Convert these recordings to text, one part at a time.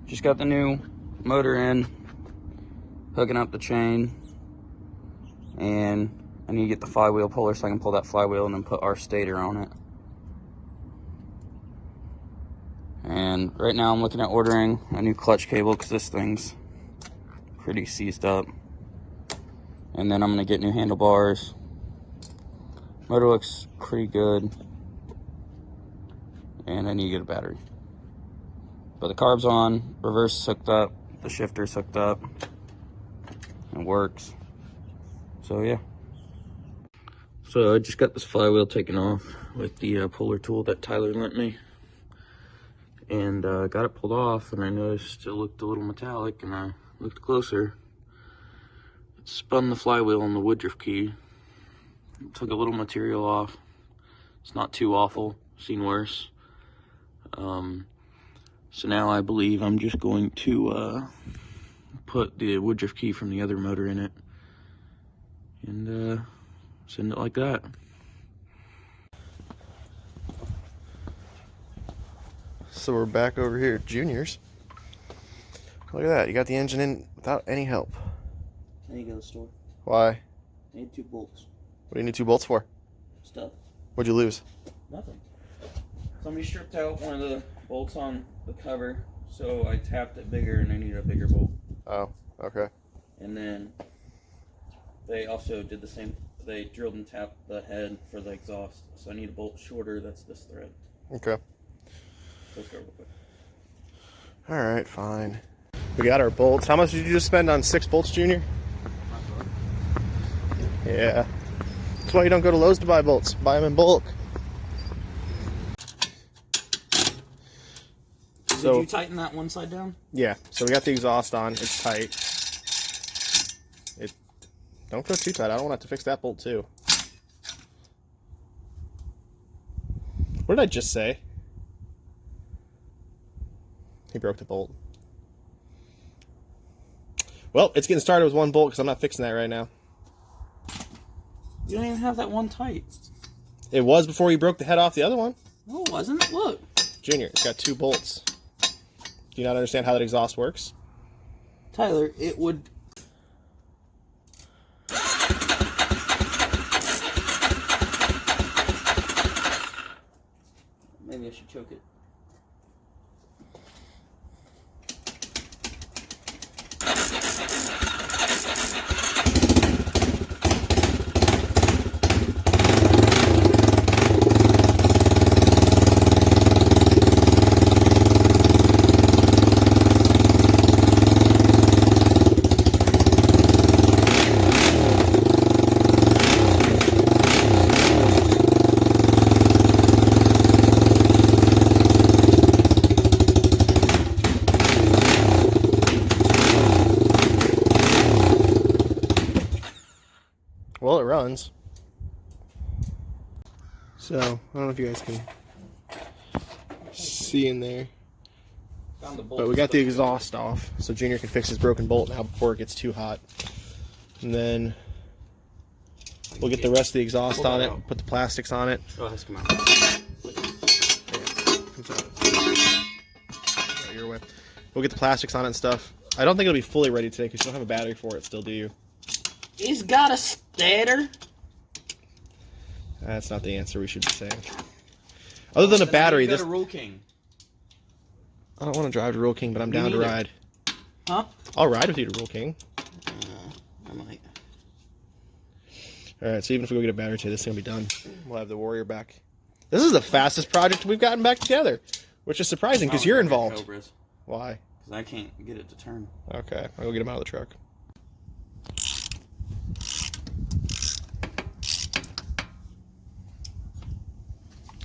Just got the new motor in, hooking up the chain, and I need to get the flywheel puller so I can pull that flywheel and then put our stator on it. And right now I'm looking at ordering a new clutch cable because this thing's pretty seized up. And then I'm gonna get new handlebars. Motor looks pretty good. And I need to get a battery. But the carb's on, reverse is hooked up, the shifter's hooked up. It works. So yeah. So I just got this flywheel taken off with the puller tool that Tyler lent me. And got it pulled off, and I noticed it looked a little metallic, and I looked closer. It spun the flywheel on the Woodruff key. It took a little material off. It's not too awful, seen worse. So now I believe I'm just going to put the Woodruff key from the other motor in it and send it like that. So we're back over here at Junior's. Look at that, you got the engine in without any help. I need to go to the store. Why? I need 2 bolts. What do you need 2 bolts for? Stuff. What'd you lose? Nothing. Somebody stripped out one of the bolts on the cover, so I tapped it bigger and I need a bigger bolt. Oh, okay. And then they also did the same. They drilled and tapped the head for the exhaust, so I need a bolt shorter. That's this thread. Okay. Let's go real quick. Alright, fine. We got our bolts. How much did you just spend on 6 bolts, Junior? Yeah. That's why you don't go to Lowe's to buy bolts. Buy them in bulk. So, did you tighten that one side down? Yeah. So we got the exhaust on. It's tight. Don't go too tight. I don't want to have to fix that bolt too. What did I just say? He broke the bolt. Well, it's getting started with 1 bolt because I'm not fixing that right now. You don't even have that one tight. It was before you broke the head off the other one. No, it wasn't. Look. Junior, it's got 2 bolts. Do you not understand how that exhaust works? Tyler, it would... Maybe I should choke it. Well, it runs. So, I don't know if you guys can see in there. But we got the exhaust off, so Junior can fix his broken bolt now before it gets too hot. And then we'll get the rest of the exhaust on it, put the plastics on it. Oh, it has to come out. Right, your way. We'll get the plastics on it and stuff. I don't think it'll be fully ready today because you don't have a battery for it still, do you? He's got a stator. That's not the answer we should be saying. Other than a battery, this... Rule King. I don't want to drive to Rule King, but I'm down to ride. Huh? I'll ride with you to Rule King. I might. Alright, so even if we go get a battery today, this is going to be done. We'll have the Warrior back. This is the fastest project we've gotten back together, which is surprising because you're involved. Cobras, Why? because I can't get it to turn. Okay, I'll go get him out of the truck.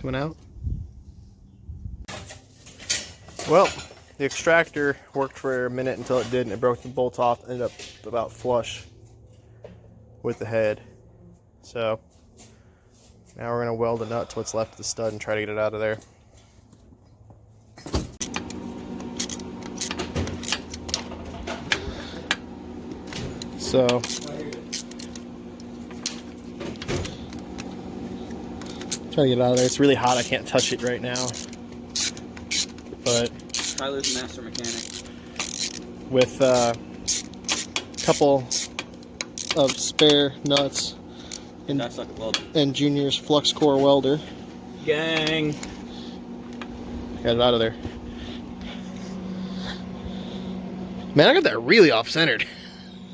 Coming out? Well, the extractor worked for a minute until it didn't. It broke the bolts off, ended up about flush with the head. So now we're going to weld a nut to what's left of the stud and try to get it out of there. So trying to get it out of there. It's really hot. I can't touch it right now. But Tyler's a master mechanic. With a couple of spare nuts And I suck at welding. and Junior's flux core welder. Gang. Got it out of there. Man, I got that really off-centered.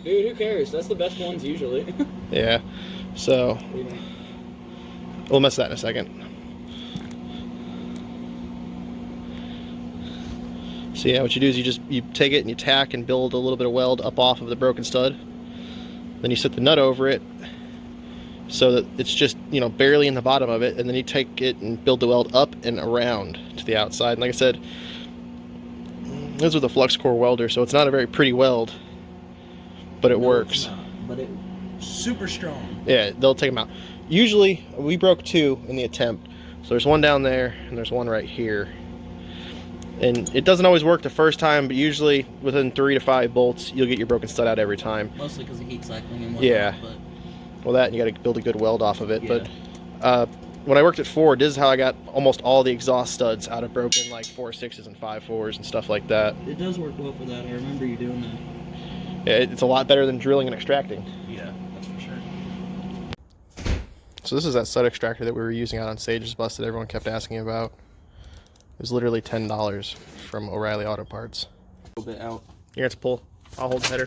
Dude, who cares? That's the best ones usually. Yeah, so we'll mess that in a second. So yeah, what you do is you take it and you tack and build a little bit of weld up off of the broken stud. Then you set the nut over it so that it's just, you know, barely in the bottom of it, and then you take it and build the weld up and around to the outside. And like I said, this is with a flux core welder, so it's not a very pretty weld, but it works. But it's super strong. Yeah, they'll take them out. Usually, we broke 2 in the attempt. So there's one down there, and there's one right here. And it doesn't always work the first time, but usually within 3 to 5 bolts, you'll get your broken stud out every time. Mostly because of heat cycling and whatnot. Yeah. But Well, that, and you got to build a good weld off of it. Yeah. But when I worked at Ford, this is how I got almost all the exhaust studs out of broken, like 4.6s and 5.4s and stuff like that. it does work well for that. I remember you doing that. Yeah, it's a lot better than drilling and extracting. Yeah, that's for sure. So this is that stud extractor that we were using out on Sage's bus that everyone kept asking about. It was literally $10 from O'Reilly Auto Parts. A little bit out. You're going to pull. I'll hold the header.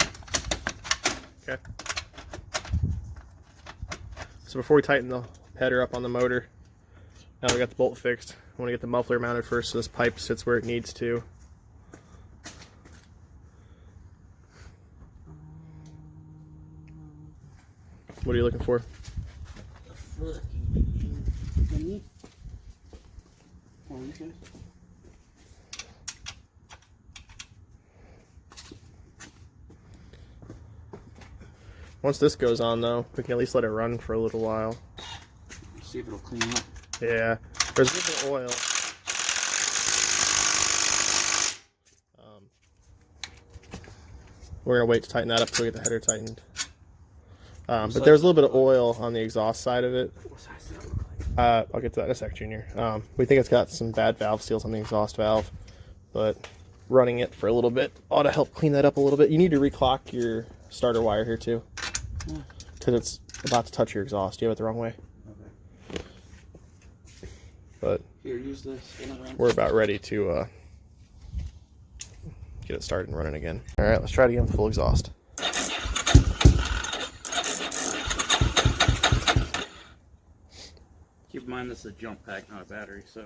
Okay. So before we tighten the header up on the motor, now we got the bolt fixed. I want to get the muffler mounted first so this pipe sits where it needs to. What are you looking for? Once this goes on, though, we can at least let it run for a little while. See if it'll clean up. Yeah, there's a little bit of oil. We're gonna wait to tighten that up till we get the header tightened. But there's a little bit of oil on the exhaust side of it. What size does that look like? I'll get to that in a sec, Junior. We think it's got some bad valve seals on the exhaust valve, but running it for a little bit ought to help clean that up a little bit. You need to reclock your starter wire here too, because it's about to touch your exhaust. You have it the wrong way. Okay. But Here, use this. Spin it around. we're about ready to get it started and running again. All right, let's try it again with full exhaust. Keep in mind this is a jump pack, not a battery, so.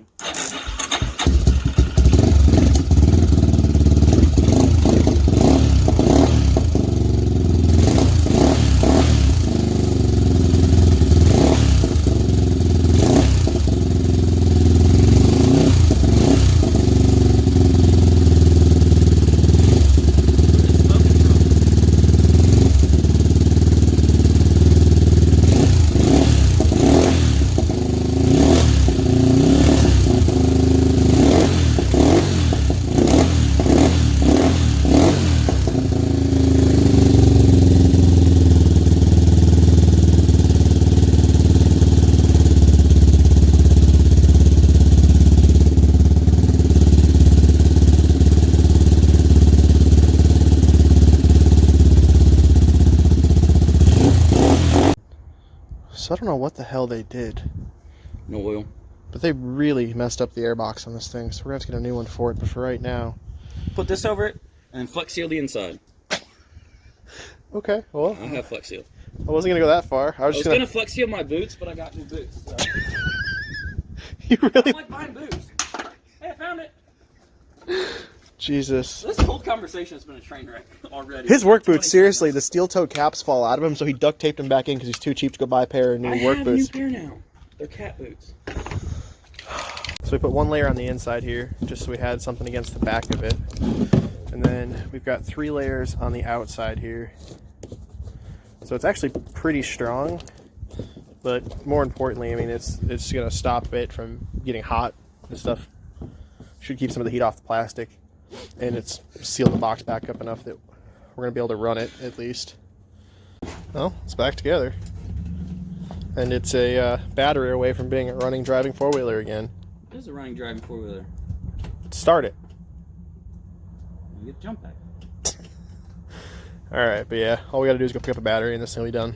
So I don't know what the hell they did, No oil. but they really messed up the airbox on this thing, so we're gonna have to get a new one for it. But for right now, Put this over it and flex seal the inside. okay. Well, I have flex seal. I wasn't gonna go that far. I was I was just gonna gonna. flex seal my boots, but I got new boots. So. You I really? don't like buying boots. Hey, I found it. Jesus. This whole conversation has been a train wreck already. His work 20 boots, seriously, seconds. the steel toe caps fall out of him, so he duct taped them back in because he's too cheap to go buy a pair of new I work have boots. a new pair now. They're cat boots. So we put one layer on the inside here, just so we had something against the back of it. And then we've got 3 layers on the outside here. So it's actually pretty strong, but more importantly, I mean, it's gonna stop it from getting hot and stuff. Should keep some of the heat off the plastic. And it's sealed the box back up enough that we're gonna be able to run it at least. Well, it's back together. And it's a battery away from being a running, driving 4-wheeler again. This is a running, driving 4-wheeler. Start it. get jump pack. Alright, but yeah, all we gotta do is go pick up a battery and this thing will be done.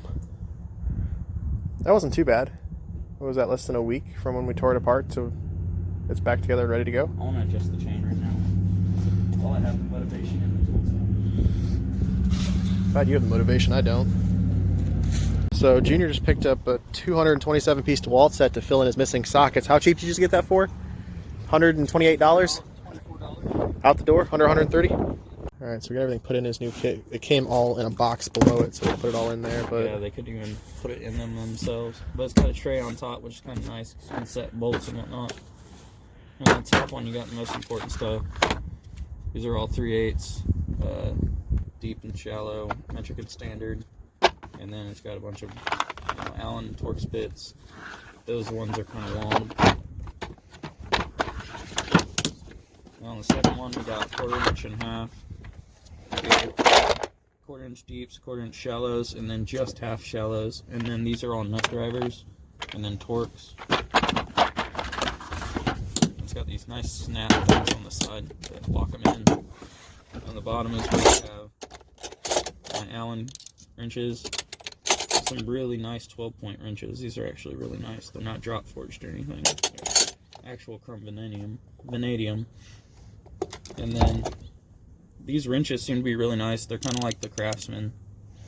That wasn't too bad. What was that, less than a week from when we tore it apart to it's back together, ready to go? I want to adjust the chain right now. All I have is motivation in the tools. Glad you have the motivation, I don't. So Junior just picked up a 227 piece DeWalt set to fill in his missing sockets. How cheap did you just get that for? $128? $24. Out the door? Under 130? Alright, so we got everything put in his new kit. It came all in a box below it, so we put it all in there. But yeah, they couldn't even put it in them themselves. But it's got a tray on top, which is kind of nice, because you can set bolts and whatnot. And on the top one, you got the most important stuff. These are all 3/8, deep and shallow, metric and standard. And then it's got a bunch of Allen Torx bits. Those ones are kind of long. And on the second one, we got 1/4 inch and a half. 1/4 inch deeps, 1/4 inch shallows, and then just half shallows. And then these are all nut drivers, and then Torx. It's got these nice snap things on the side that lock them in. On the bottom is where we have my Allen wrenches. Some really nice 12-point wrenches. These are actually really nice. They're not drop forged or anything. They're actual chrome vanadium. And then these wrenches seem to be really nice. They're kind of like the Craftsman,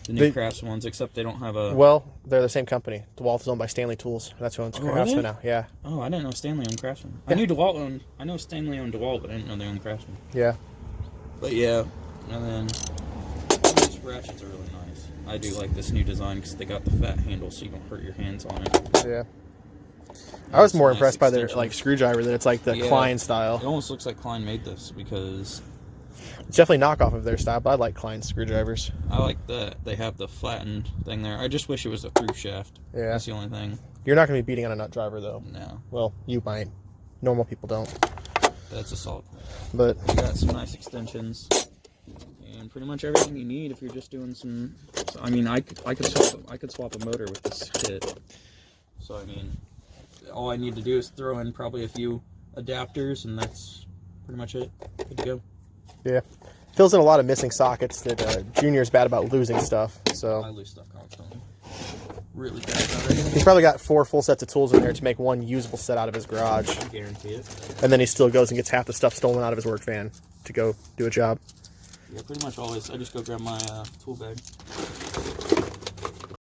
the new Craftsman ones, except they don't have a... Well, they're the same company. DeWalt is owned by Stanley Tools. That's who owns Craftsman now. Yeah. Oh, I didn't know Stanley owned Craftsman. Yeah. I know Stanley owned DeWalt, but I didn't know they owned Craftsman. Yeah. But yeah, and then these ratchets are really nice. I do like this new design because they got the fat handle so you don't hurt your hands on it. Yeah. I was more impressed by their screwdriver that it's like the Klein style. It almost looks like Klein made this because it's definitely knockoff of their style, but I like Klein screwdrivers. I like that they have the flattened thing there. I just wish it was a through shaft. Yeah. That's the only thing. You're not going to be beating on a nut driver though. No. Well, you might. Normal people don't. That's a solid point. But you got some nice extensions. And pretty much everything you need if you're just doing some. I mean, I could swap a motor with this kit. So I mean, all I need to do is throw in probably a few adapters, and that's pretty much it. Good to go. Yeah, fills in a lot of missing sockets that Junior's bad about losing stuff. So I lose stuff constantly. Really bad about it. He's probably got 4 full sets of tools in there to make one usable set out of his garage. I guarantee it. And then he still goes and gets half the stuff stolen out of his work van to go do a job. Yeah, pretty much always. I just go grab my tool bag.